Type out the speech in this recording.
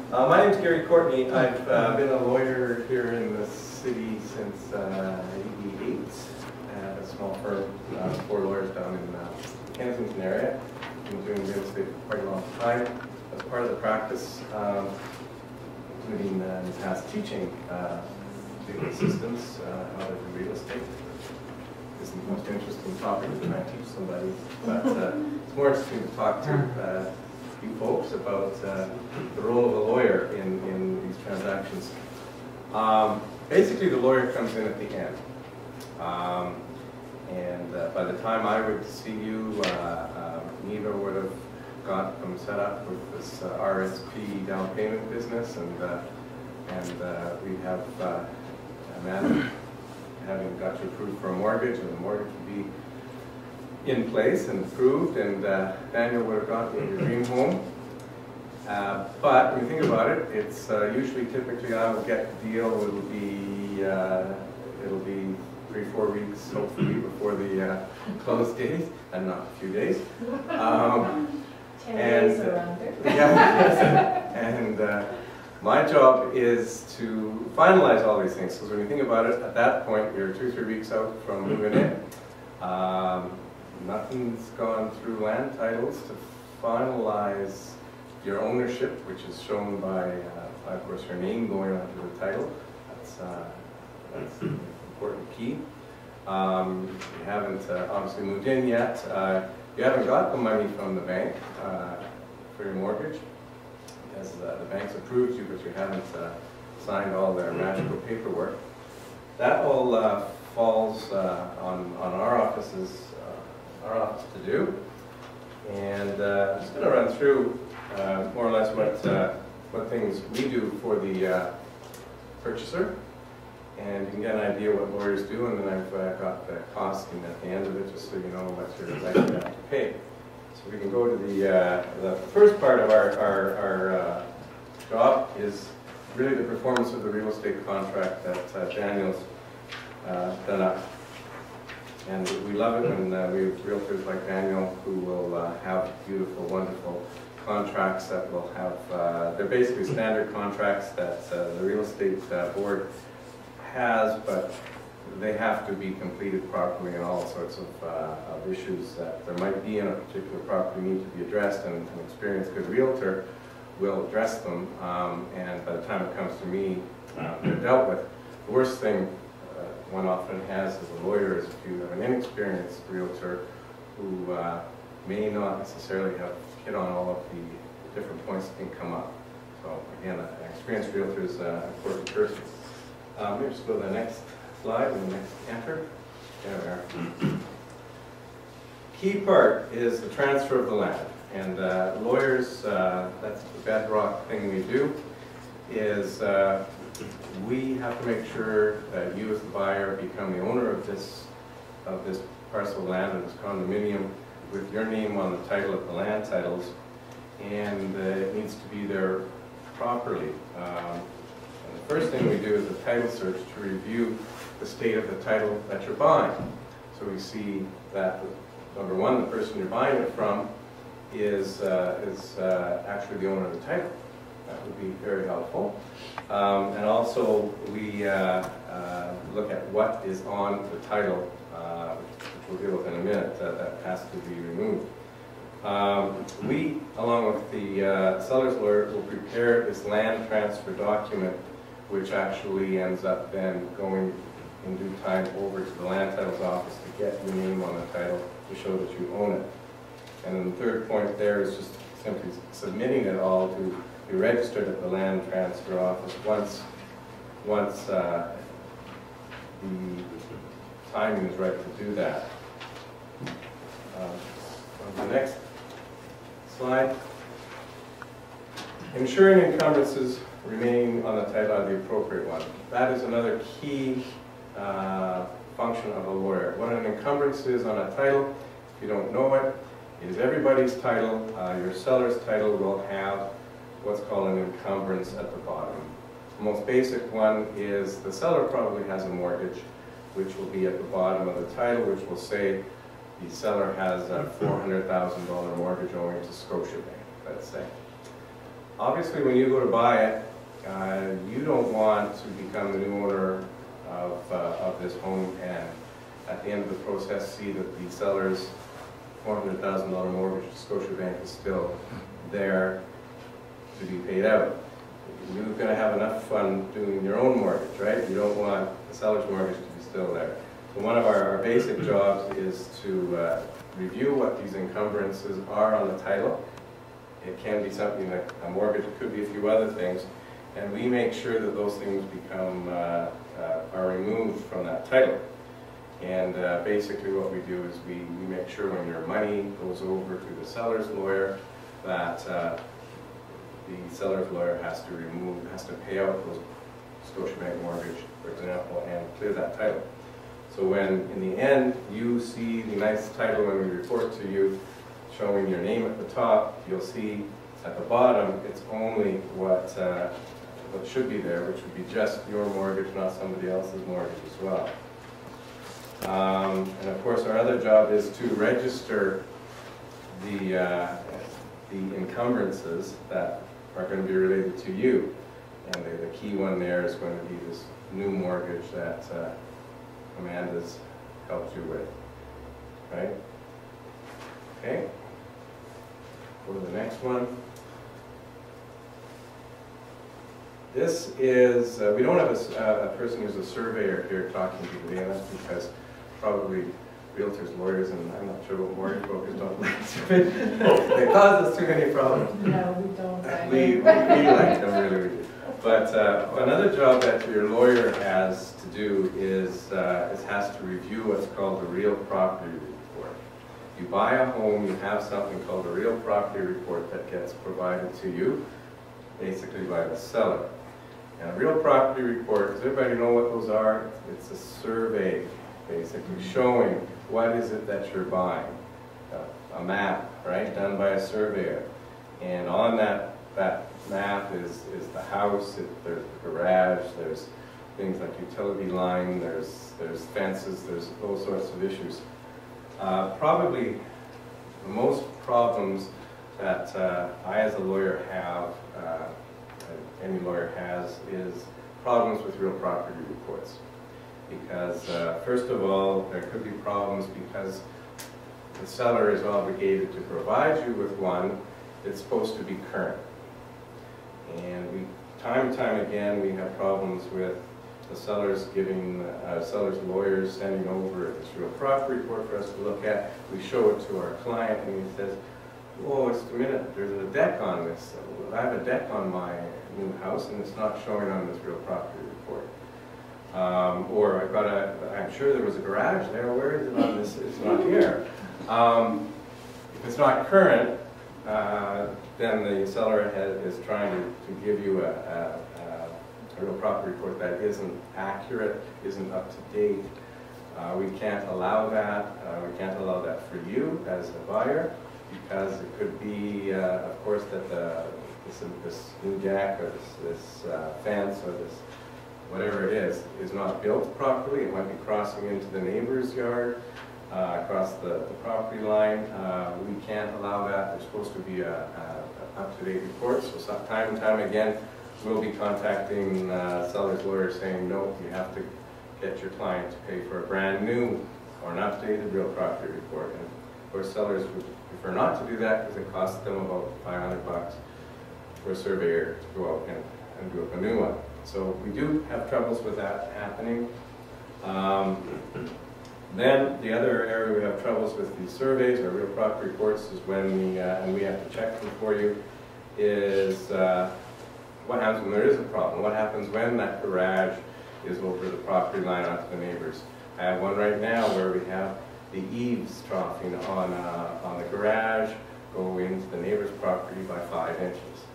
My name's Courtney. I've been a lawyer here in the city since '88 at a small firm, 4 lawyers down in the Kensington area. Been doing real estate for quite a long time. As part of the practice, including in the past teaching legal assistants how to do real estate. This isn't the most interesting topic to try and teach somebody, but it's more interesting to talk to you folks about the role of a lawyer in these transactions. Basically, the lawyer comes in at the end. And by the time I would see you, Neva would have got them set up with this RSP down payment business, and we have Amanda having got you approved for a mortgage, and the mortgage would be in place and approved, and Daniel would have gotten your dream home. But when you think about it, it's usually, typically, I will get the deal. It'll be 3-4 weeks, hopefully, before the close days, and not a few days. 10 days or under. Yeah, and my job is to finalize all these things. Because when you think about it, at that point, you're 2-3 weeks out from moving in. Nothing's gone through land titles to finalize your ownership, which is shown by, of course, your name going onto the title. That's an important key. You haven't obviously moved in yet. You haven't got the money from the bank for your mortgage, because the bank's approved you, but you haven't signed all their magical paperwork. That all falls on our office to do. And I'm just going to run through more or less what things we do for the purchaser, and you can get an idea what lawyers do, and then I've got the costing at the end of it, just so you know what you're likely to have to pay. So we can go to the first part of our job is really the performance of the real estate contract that Daniel's done up. And we love it when we have realtors like Daniel who will have beautiful, wonderful contracts that will have, they're basically standard contracts that the real estate board has, but they have to be completed properly, and all sorts of issues that there might be in a particular property need to be addressed, and an experienced good realtor will address them, and by the time it comes to me, they're dealt with. The worst thing one often has as a lawyer is if you have an inexperienced realtor who may not necessarily have hit on all of the different points that can come up. So again, an experienced realtor is an important person. Let me just go to the next slide and the next enter. There we are. Key part is the transfer of the land. And lawyers, that's the bedrock thing we do, is we have to make sure that you as the buyer become the owner of this parcel of land, or this condominium, with your name on the title of the land titles, and it needs to be there properly. And the first thing we do is a title search to review the state of the title that you're buying. So we see that, number one, the person you're buying it from is actually the owner of the title. That would be very helpful. And also, we look at what is on the title, which we'll deal with in a minute, that has to be removed. We, along with the seller's lawyer, will prepare this land transfer document, which actually ends up then going in due time over to the land titles office to get your name on the title to show that you own it. And then the third point there is just simply submitting it all to be registered at the land transfer office once the timing is right to do that. On the next slide. Ensuring encumbrances remain on the title are the appropriate one. That is another key function of a lawyer. What an encumbrance is on a title, if you don't know it, is everybody's title. Your seller's title will have what's called an encumbrance at the bottom. The most basic one is the seller probably has a mortgage, which will be at the bottom of the title, which will say the seller has a $400,000 mortgage owing to Scotiabank, let's say. obviously when you go to buy it, you don't want to become the new owner of this home and at the end of the process see that the seller's $400,000 mortgage to Scotiabank is still there to be paid out. You're going to have enough fun doing your own mortgage, right? You don't want the seller's mortgage to be still there. So one of our basic jobs is to review what these encumbrances are on the title. It can be something like a mortgage, it could be a few other things, and we make sure that those things become are removed from that title. And basically what we do is we make sure when your money goes over to the seller's lawyer that the seller's lawyer has to pay out those Scotiabank mortgage, for example, and clear that title. So when, in the end, you see the nice title when we report to you showing your name at the top, you'll see at the bottom it's only what should be there, which would be just your mortgage, not somebody else's mortgage as well. And of course, our other job is to register the encumbrances that are going to be related to you. And the key one there is going to be this new mortgage that Amanda's helped you with, right? Okay. Go to the next one. This is, we don't have a person who's a surveyor here talking to you today, and that's because probably realtors, lawyers, and I'm not sure what mortgage brokers don't like surveys. They cause us too many problems. No, we don't. We like them, really, we do. But another job that your lawyer has to do is has to review what's called the real property report. You buy a home, you have something called a real property report that gets provided to you, basically by the seller. And a real property report, does everybody know what those are? It's a survey, basically, showing what is it that you're buying. A map, right, done by a surveyor. And on that map is the house, there's the garage, there's things like utility line, there's fences, there's those sorts of issues. Probably the most problems that I as a lawyer have, any lawyer has, is problems with real property reports. Because first of all, there could be problems because the seller is obligated to provide you with one that's supposed to be current. And time and time again, we have problems with the sellers giving, seller's lawyers sending over this real property report for us to look at. We show it to our client and he says, "Whoa, just a minute, there's a deck on this. I have a deck on my new house and it's not showing on this real property report." Or I'm sure there was a garage there, where is it on this? It's not here. If it's not current, then the seller is trying to give you a real property report that isn't accurate, isn't up to date. We can't allow that. We can't allow that for you as a buyer, because it could be, of course, that this new deck or this fence or this whatever it is not built properly. It might be crossing into the neighbor's yard, across the property line. We can't allow that. There's supposed to be a up-to-date report. So time and time again, we'll be contacting seller's lawyers saying, no, you have to get your client to pay for a brand new or an updated real property report. And of course, sellers would prefer not to do that because it costs them about $500 for a surveyor to go out and do up a new one. So we do have troubles with that happening. Then the other area we have troubles with these surveys or real property reports is when and we have to check them for you, is what happens when there is a problem? What happens when that garage is over the property line onto the neighbors? I have one right now where we have the eaves troughing on the garage go into the neighbor's property by 5 inches.